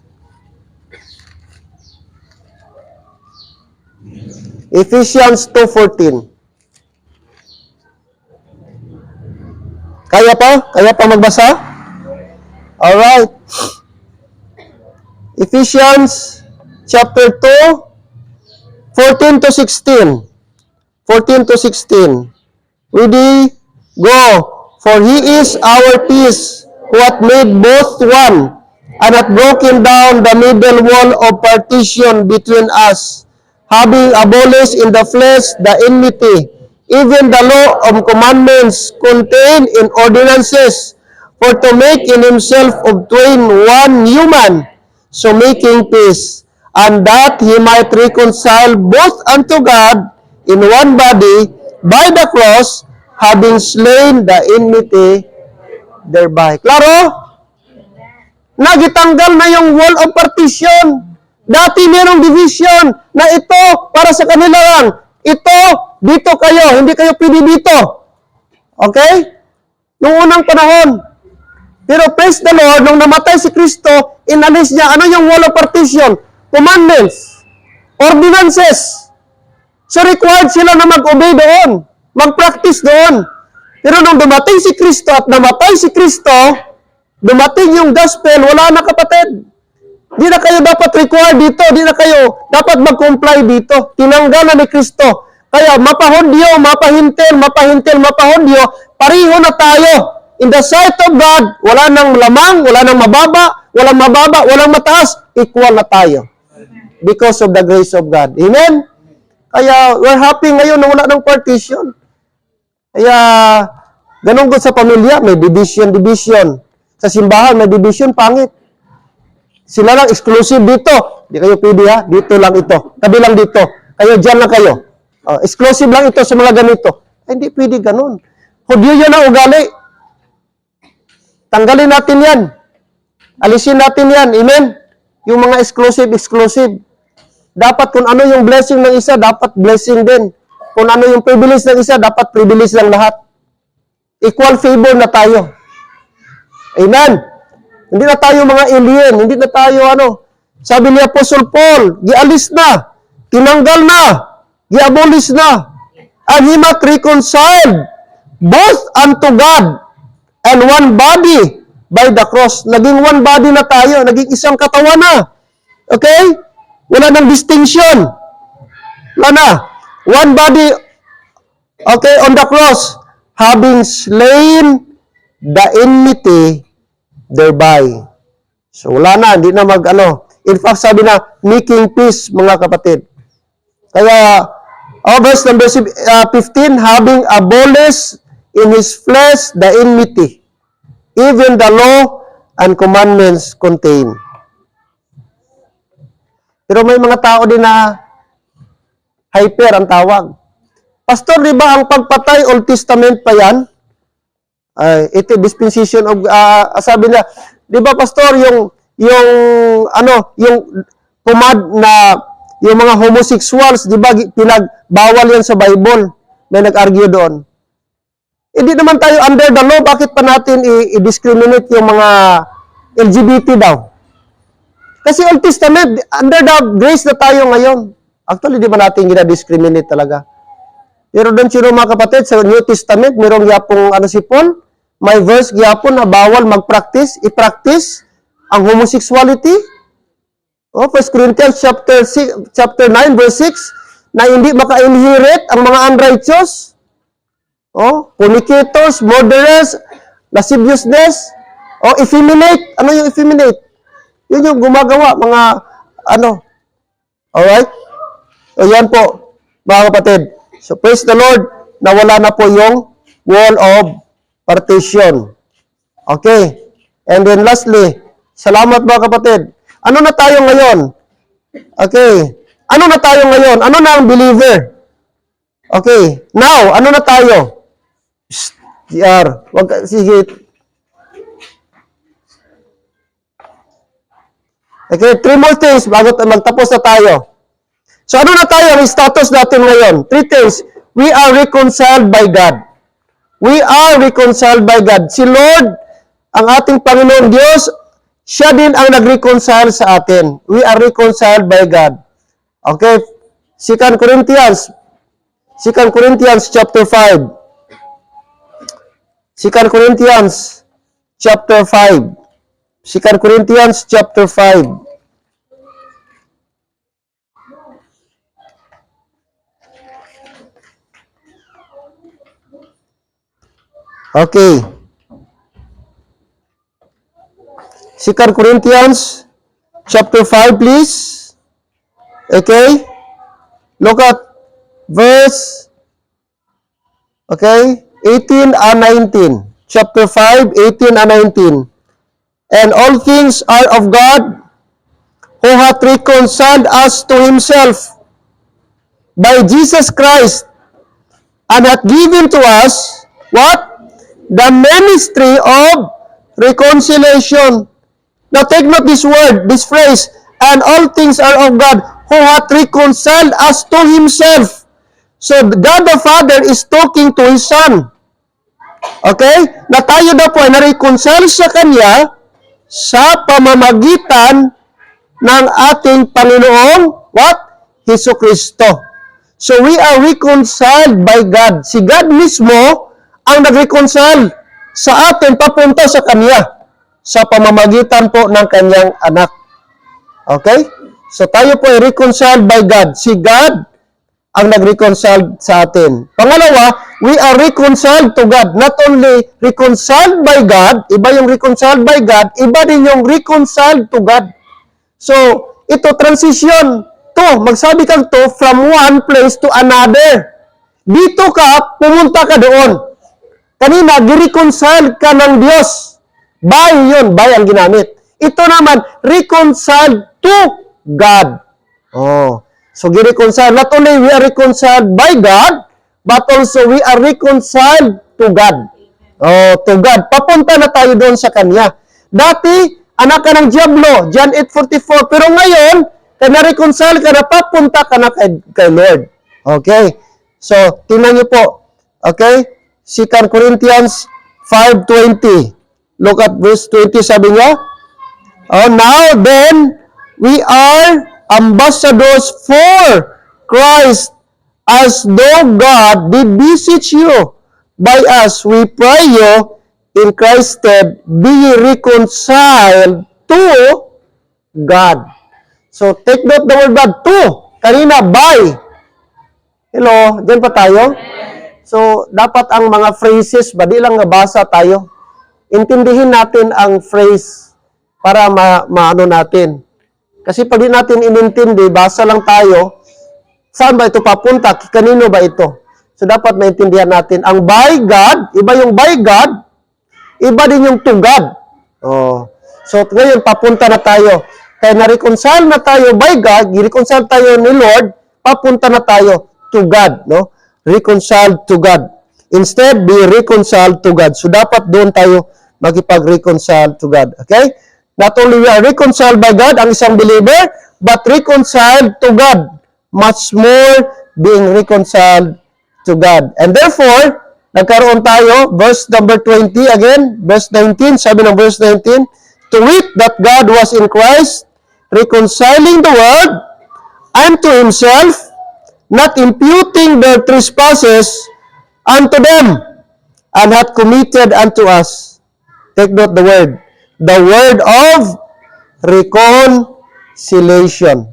Ephesians 2:14. Kaya pa? Kaya pa magbasa? Alright. Ephesians chapter 2, 14 to 16. 14 to 16. Ready? Go. For he is our peace, who hath made both one, and hath broken down the middle wall of partition between us, having abolished in the flesh the enmity, even the law of commandments contained in ordinances, for to make in himself of twain one new man, so making peace, and that he might reconcile both unto God in one body by the cross, having slain the enmity thereby. Klaro? Nagitanggal na yung wall of partition. Dati merong division na ito para sa kanila lang. Ito, dito kayo. Hindi kayo pwede dito. Okay? Noong unang panahon. Pero praise the Lord, nung namatay si Kristo, inalis niya, ano yung wall of partition? Commandments. Ordinances. So required sila na mag-obey doon. Mag-practice doon. Pero nung dumating si Kristo at namatay si Kristo, dumating yung gospel, wala na kapatid. Di na kayo dapat require dito, di na kayo dapat mag-comply dito. Tinanggal na ni Kristo. Kaya mapahudyo, mapahudyo, pariho na tayo. In the sight of God, wala nang lamang, wala nang mababa, walang mataas, equal na tayo. Because of the grace of God. Amen? Kaya we're happy ngayon na wala ng partition. Kaya ganun ko sa pamilya, may division. Sa simbahan, may division, pangit. Sila lang exclusive dito. Di kayo pwede ha. Dito lang ito. Tabi lang dito. Kayo dyan lang kayo. Exclusive lang ito sa mga ganito. Ay, hindi pwede ganun. Hudyo yan ang ugali. Tanggalin natin yan. Alisin natin yan. Amen? Yung mga exclusive. Dapat kung ano yung blessing ng isa, dapat blessing din. Kung ano yung privilege ng isa, dapat privilege lang lahat. Equal favor na tayo. Amen? Hindi na tayo mga alien, hindi na tayo Sabi ni Apostle Paul, gialis na, tinanggal na, giabolish na, and he might reconciled both unto God and one body by the cross. Naging one body na tayo, naging isang katawan na. Okay? Wala nang distinction. Wala na. One body, okay, on the cross, having slain the enmity thereby. So wala na, hindi na In fact, sabi na, making peace, mga kapatid. Kaya, verse number 15, having abolished in His flesh the enmity, even the law and commandments contain. Pero may mga tao din na hyper ang tawag. Pastor, di ba ang pagpatay, Old Testament pa yan? Ito, dispensation of, sabi na, di ba pastor, yung command na, yung mga homosexuals, di ba, pinagbawal yan sa Bible, may nag-argue doon. Hindi naman tayo under the law, bakit pa natin i-discriminate yung mga LGBT daw? Kasi Old Testament, under the grace na tayo ngayon. Actually, di ba natin gina-discriminate talaga? Pero doon sino mga kapatid, sa New Testament, mayroong yapong si Paul, may verse yapon na bawal mag-practice, i-practice ang homosexuality. 1 Corinthians chapter 9, verse 6, na hindi maka-inherit ang mga unrighteous, fornicators, murderers, lasciviousness, effeminate. Ano yung effeminate? Yun yung gumagawa, mga Alright? So, yan po, mga kapatid. So, praise the Lord, nawala na po yung wall of partition. Okay. And then lastly, salamat mga kapatid. Ano na tayo ngayon? Okay. Ano na tayo ngayon? Ano na ang believer? Okay. Now, ano na tayo? DR. Sige. Okay, 3 more things bago magtapos na tayo. So, ano na tayo? Ang status natin ngayon? 3 things. We are reconciled by God. We are reconciled by God. Si Lord, ang ating Panginoon Diyos, siya din ang nag-reconcile sa atin. We are reconciled by God. Okay? 2 Corinthians chapter 5. 2 Corinthians chapter 5. 2 Corinthians chapter 5. Okay. 2 Corinthians chapter 5, please. Okay? Look at verse 18 and 19. Chapter 5, 18 and 19. And all things are of God, who hath reconciled us to Himself by Jesus Christ, and hath given to us, what? The ministry of reconciliation. Now take note this word, this phrase, and all things are of God, who hath reconciled us to Himself. So God the Father is talking to His Son. Okay? Na tayo na po ay na-reconcile sa Kanya sa pamamagitan ng ating Panginoong, what? Hesus Kristo. So we are reconciled by God. Si God mismo ang nag-reconcile sa atin papunta sa Kanya sa pamamagitan po ng Kanyang anak. Okay? So tayo po ay reconciled by God. Si God ang nag-reconcile sa atin. Pangalawa, we are reconciled to God. Not only reconciled by God, iba yung reconciled by God, iba din yung reconciled to God. So, ito transition to, magsabi kang to from one place to another. Dito ka, pumunta ka doon. Kanina, gi-reconcile ka ng Diyos. By yun, by ang ginamit. Ito naman, reconciled to God. So gi-reconcile. Not only we are reconciled by God, but also we are reconciled to God. To God. Papunta na tayo doon sa Kanya. Dati, anak ka ng Diablo, John 8:44. Pero ngayon, na-reconcile ka na, papunta ka na kay Lord. Okay? So, tingnan niyo po. Okay? 2 Corinthians 5:20. Look at verse 20, sabi niya, Oh, now then, we are ambassadors for Christ, as though God did beseech you. By us, we pray you, in Christ's stead, be ye reconciled to God. So, take note the word God, to. Kanina, by. Hello, dyan pa tayo? So, dapat ang mga phrases, ba, di lang nabasa tayo. Intindihin natin ang phrase para maano natin. Kasi pag di natin inintindi, basa lang tayo, saan ba ito papunta? Kanino ba ito? So, dapat maintindihan natin. Ang by God, iba yung by God, iba din yung to God. Oh. So, ngayon, papunta na tayo. Kaya na-reconcile na tayo by God, i-reconcile tayo ni Lord, papunta na tayo to God. No? Reconciled to God. Instead, be reconciled to God. So, dapat doon tayo makipag-reconcile to God. Okay? Not only we are reconciled by God, ang isang believer, but reconciled to God. Much more being reconciled to God. And therefore, nagkaroon tayo, verse number 20 again, verse 19, sabi ng verse 19, to wit that God was in Christ, reconciling the world unto Himself, not imputing their trespasses unto them, and hath committed unto us, take note the word of reconciliation.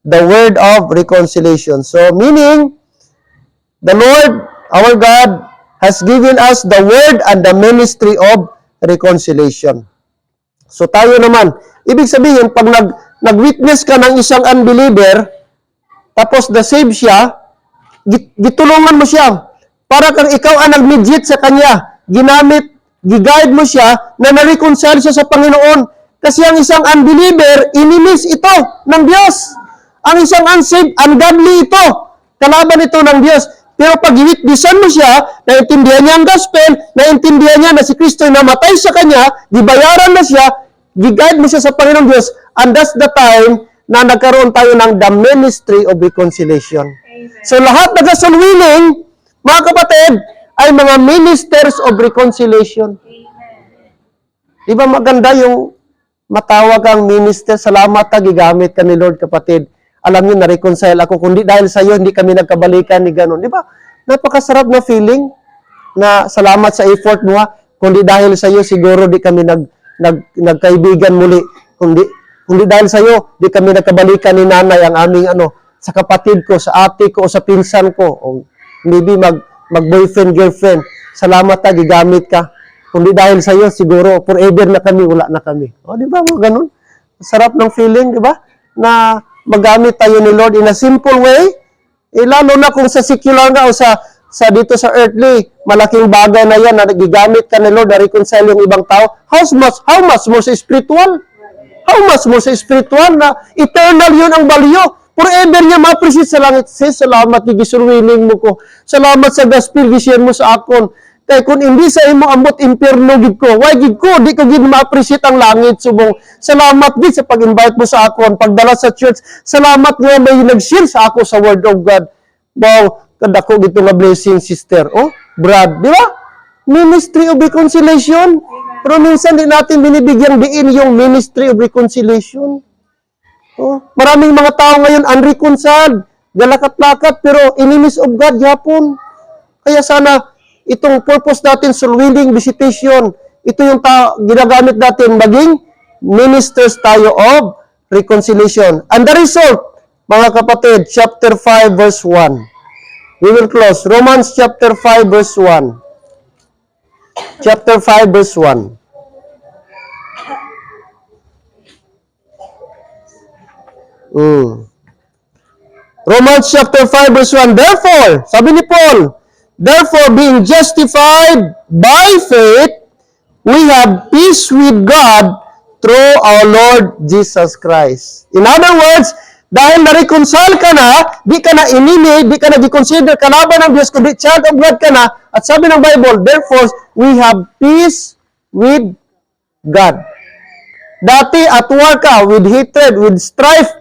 The word of reconciliation. So, meaning, the Lord, our God, has given us the word and the ministry of reconciliation. So, tayo naman, ibig sabihin, pag nag-witness ka ng isang unbeliever, tapos na-save siya, gitulungan mo siya. Para kang ikaw ang nag-mediate sa kanya, giguide mo siya na na-reconcile siya sa Panginoon. Kasi ang isang unbeliever, inimis ito ng Diyos. Ang isang unsaved, ungodly ito. Kalaban ito ng Diyos. Pero pag i-witnessan mo siya, naintindihan niya ang gospel, naintindihan niya na si Kristo ay namatay sa kanya, gibayaran na siya, giguide mo siya sa Panginoong Diyos, and that's the time na nagkaroon tayo ng the ministry of reconciliation. Amen. So lahat ng kasalwiling, mga kapatid, ay mga ministers of reconciliation. Amen. Di ba maganda yung matawag kang minister, salamat na gigamit ka ni Lord, kapatid. Alam niyo, na-reconcile ako. Kundi dahil sa iyo, hindi kami nagkabalikan ni gano'n. Di ba? Napakasarap na feeling na salamat sa effort mo ha. Kundi dahil sa iyo, siguro di kami nagkaibigan muli. Kundi dahil sa iyo, di kami nagkabalikan ni nanay ang aming sa kapatid ko, sa ate ko, o sa pinsan ko. O maybe mag-boyfriend, girlfriend. Salamat na, gigamit ka. Kundi dahil sa iyo, siguro forever na kami, wala na kami. O, di ba? Ganun. Sarap ng feeling, di ba? Na magamit tayo ni Lord in a simple way. Lalo na kung sa secular nga o sa dito sa earthly, malaking bagay na yan na nagigamit ka ni Lord na reconcile yung ibang tao. How much more sa spiritual? How much more sa spiritual na eternal yun ang value? Forever niya ma-appreciate sa langit. Say, salamat ni gisurwiling mo ko. Salamat sa gospel, gishare mo sa akon. Kaya kung hindi sa imo ambot impierno gid ko, why gid ko di ko gid ma-appreciate ang langit subong. Salamat gid sa pag-invite mo sa ako, pagdala sa church. Salamat nga may nag-share sa ako sa word of God. Wow, kadako gito nga blessing, sister. Oh, Brad, di ba? Ministry of reconciliation. Pero minsan di natin binibigyan diin yung ministry of reconciliation. Oh, maraming mga tao ngayon unreconciled, galakat-lakat pero enemies of God yapon. Kaya sana itong purpose natin, soul winning, visitation, ito yung ginagamit natin, maging ministers tayo of reconciliation. And the result, mga kapatid, chapter 5, verse 1. We will close. Romans chapter 5, verse 1. Chapter 5, verse 1. Romans chapter 5, verse 1. Therefore, sabi ni Paul, therefore, being justified by faith, we have peace with God through our Lord Jesus Christ. In other words, dahil na-reconcile ka na, di ka na enemy, di ka na di-consider kalaban ng Diyos, kundi child of God ka na, at sabi ng Bible, therefore, we have peace with God. Dati, at war ka, with hatred, with strife,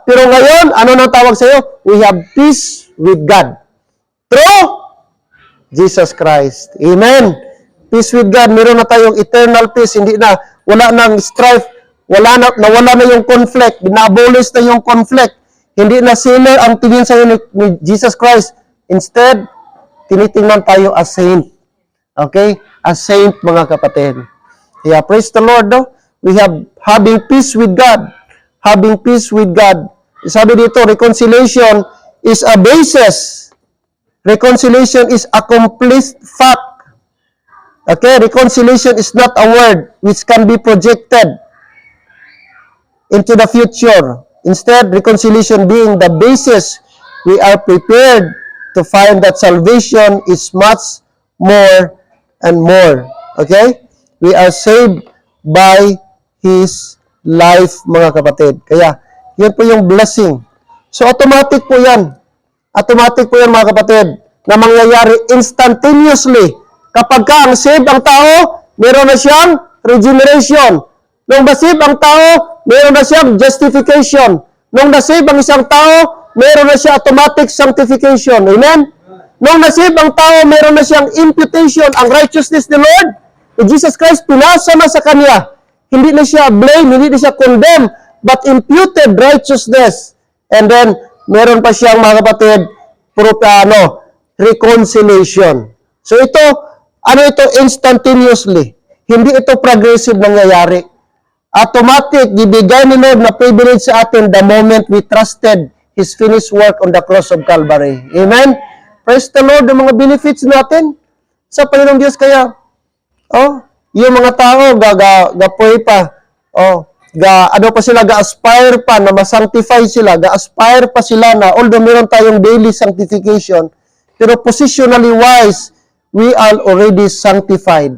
pero ngayon, ano nang tawag sa'yo? We have peace with God. Through Jesus Christ. Amen. Peace with God. Meron na tayong eternal peace. Hindi na, wala nang strife, nawala na yung conflict, na-abolish na yung conflict. Hindi na sinner ang tingin sa ni Jesus Christ. Instead, tinitingnan tayo as saint. Okay? As saint, mga kapatid. Yeah, praise the Lord, no? We have having peace with God. Having peace with God. Sabi dito, reconciliation is a basis. Reconciliation is a complete fact. Okay? Reconciliation is not a word which can be projected into the future. Instead, reconciliation being the basis, we are prepared to find that salvation is much more and more. Okay? We are saved by His life, mga kapatid. Kaya, yun po yung blessing. So, automatic po yan. Automatic po yan, mga kapatid, na mangyayari instantaneously. Kapag ka ang saved ang tao, meron na siyang regeneration. Nung nasave ang tao, meron na siyang justification. Nung nasave ang isang tao, meron na siya automatic sanctification. Amen? Nung nasave ang tao, meron na siyang imputation. Ang righteousness ni Lord, ni Jesus Christ, pinasa na sa Kanya. Hindi na siya blame, hindi na siya condemn, but imputed righteousness. And then, meron pa siyang, mga kapatid, reconciliation. So ito, instantaneously. Hindi ito progressive nangyayari. Automatic, ibigay ni Lord na privilege sa atin the moment we trusted His finished work on the cross of Calvary. Amen? Praise the Lord, ang mga benefits natin sa Panginoong Diyos. Kaya, yung mga tao, ga-pray pa, ga-aspire pa na ma-sanctify sila, ga-aspire pa sila na, although meron tayong daily sanctification, pero positionally wise, we are already sanctified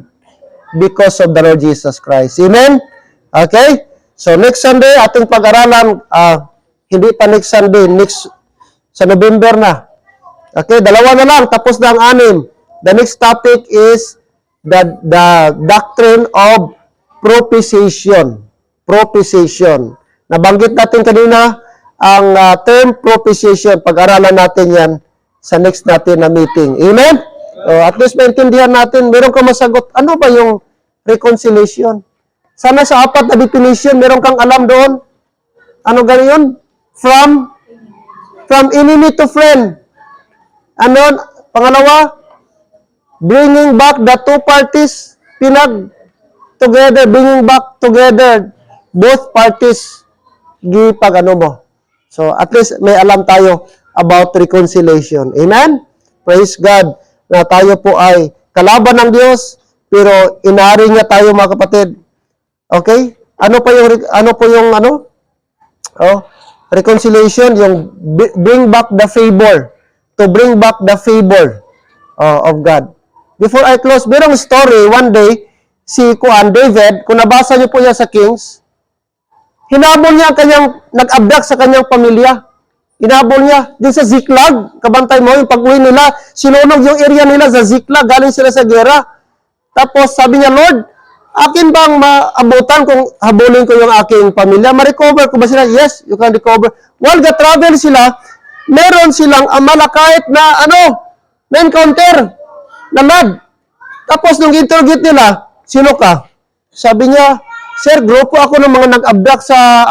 because of the Lord Jesus Christ. Amen? Okay? So, next Sunday, ating pag-aralan, hindi pa next Sunday, sa November na. Okay? 2 na lang, tapos na ang 6. The next topic is the doctrine of propitiation. Propitiation. Nabanggit natin kanina ang term propitiation. Pag-aralan natin yan sa next natin na meeting. Amen? At least maintindihan natin, meron ka masagot, ano ba yung reconciliation? Sana sa 4 na definition, meron kang alam doon. Ano ganyan? From enemy to friend. Ano? Pangalawa, bringing back the two parties, bringing back together both parties, mo. So, at least may alam tayo about reconciliation. Amen? Praise God na tayo po ay kalaban ng Diyos, pero inari niya tayo, mga kapatid. Okay? Ano po yung reconciliation, yung bring back the favor. To bring back the favor of God. Before I close, merong story, one day, si David, kung nabasa niyo po yan sa Kings, hinabol niya nag-abduct sa kanyang pamilya. Hinabol niya din sa Ziklag, kabantay mo, yung pag-uwi nila, sinunog yung area nila sa Ziklag, galing sila sa gera. Tapos sabi niya, Lord, akin bang maabutan kung habulin ko yung aking pamilya? Ma-recover ko ba sila? Yes, you can recover. While ga-travel sila, meron silang Amalekite na na-encounter, na mad. Tapos nung interrogate nila, sino ka? Sabi niya, Sir, grupo ako ng mga nag-abduct sa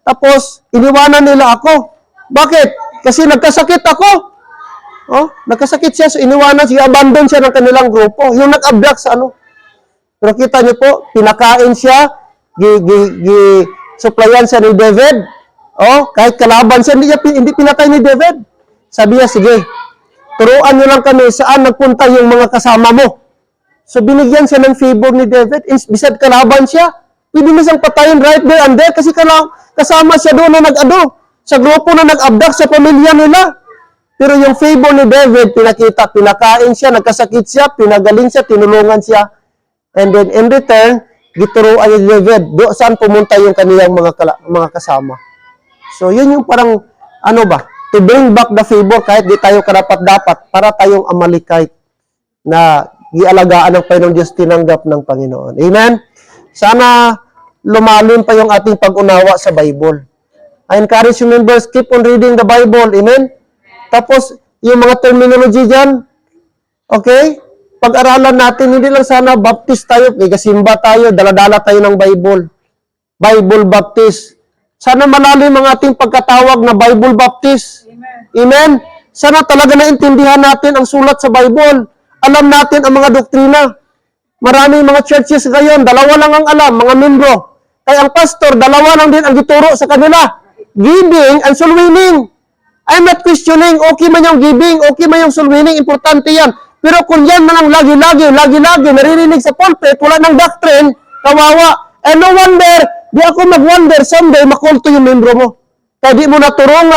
tapos iniwanan nila ako. Bakit? Kasi nagkasakit ako. Nagkasakit siya, so iniwanan siya, abandon siya ng kanilang grupo. Yung nag-abduct sa Pero kita niyo po, pinakain siya, supplyan siya ni David. Kahit kalaban siya, hindi pinatay ni David. Sabi niya, sige, turuan niyo lang kami saan nagpunta yung mga kasama mo. So binigyan siya ng favor ni David. Bisad kalaban siya, pwede mo siyang patayin right there and there kasi kasama siya doon na sa grupo na nag-abduct sa pamilya nila. Pero yung favor ni David, pinakita, pinakain siya, nagkasakit siya, pinagaling siya, tinulungan siya. And then, in return, gituruan ni David, saan pumunta yung kaniyang mga kasama. So, yun yung parang, to bring back the favor, kahit di tayo karapat-dapat, para tayong Amalekite na ialagaan ng Panginoong Diyos, tinanggap ng Panginoon. Amen? Sana lumalim pa yung ating pag-unawa sa Bible. I encourage you members, keep on reading the Bible. Amen? Tapos, yung mga terminology dyan, okay? Pag-aralan natin, hindi lang sana baptist tayo, may kasimba tayo, dala-dala tayo ng Bible. Bible Baptist. Sana malalim ang ating pagkatawag na Bible Baptist. Amen? Sana talaga naintindihan natin ang sulat sa Bible. Alam natin ang mga doktrina. Maraming mga churches ngayon, dalawa lang ang alam, mga membro. Kaya ang pastor, dalawa lang din ang gituro sa kanila. Giving and soul winning. I'm not questioning, okay man yung giving, okay man yung soul winning, importante yan. Pero kung yan man ang lagi-lagi, naririnig sa pulpit, wala ng doctrine, kawawa. And no wonder, di ako mag-wonder, someday makulto yung membro mo. Kaya di mo naturuan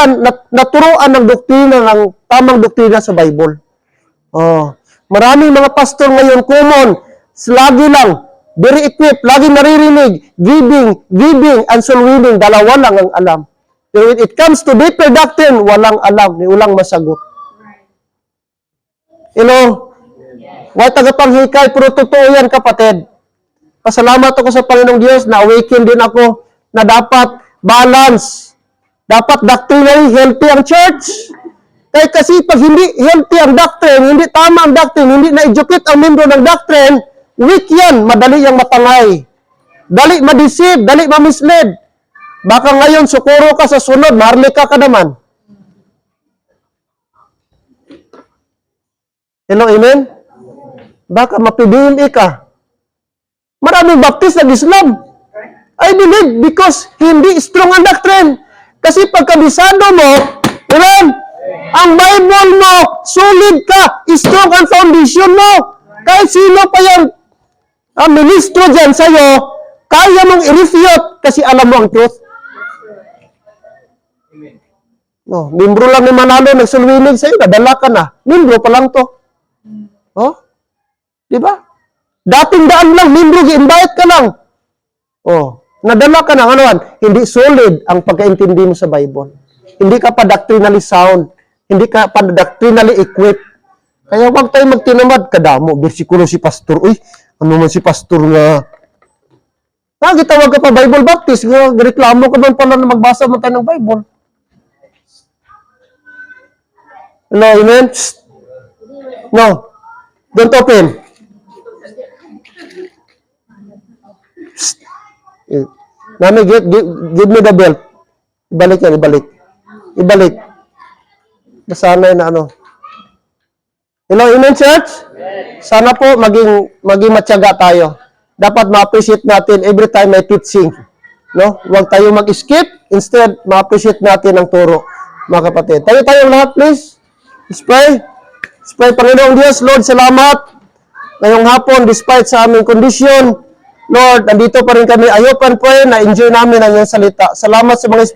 ng doktrina, ng tamang doktrina sa Bible. Oh, maraming mga pastor ngayon, common, lagi lang, very equipped, lagi naririnig, giving, and soul winning, dalawa lang ang alam. Pero when it comes to deeper doctrine, walang alam, walang masagot. Why tagapanghikay, pero totoo yan, kapatid. Pasalamat ako sa Panginoong Diyos na awaken din ako na dapat balance. Dapat doctrinally healthy ang church. Kaya kasi pag hindi healthy ang doctrine, hindi tama ang doctrine, hindi na-educate ang membro ng doctrine, weak yan, madali yang matangay. Dali ma-deceive, dali ma-mislead. Baka ngayon, sukuro ka sa sunod, maharlika ka naman. Hello, amen? Baka mapibili ka. Maraming Baptist nag-Islam. I believe because hindi strong ang doctrine. Kasi pagkabisado mo, amen? Ang Bible mo, solid ka, strong ang foundation mo. Kahit sino pa yan, ang ministro dyan sa'yo, kaya mong i-refute kasi alam mo ang truth. No, membro lang ni Manalo, nagsulwinig sa'yo, nadala ka na. Membro pa lang to. Oh? Di ba? Dating daan lang, membro, gi-invite ka lang. Oh, nadala ka na, hindi solid ang pagkaintindi mo sa Bible. Hindi ka pa doctrinally sound. Hindi ka pa doctrinally equipped. Kaya huwag tayo magtinamad. Kadamo, bersikulo si pastor. Uy, ano man si pastor nga? Gitawag ka pa Bible Baptist. Reklamo ka man pala na magbasa mo tayo ng Bible. No, amen? No. Don't open. Mami, give me the belt. Ibalik yan, ibalik. Nasanay na ano. Hello, amen, church? Sana po maging matyaga tayo. Dapat ma-appreciate natin every time may teaching. No? Huwag tayo mag-skip. Instead, ma-appreciate natin ang turo, mga kapatid. Tayo lahat, please. Let's pray. Let's pray, Panginoong Diyos. Lord, salamat. Ngayong hapon, despite sa aming kondisyon, Lord, nandito pa rin kami. I hope and pray na enjoy namin ang iyong salita. Salamat sa mga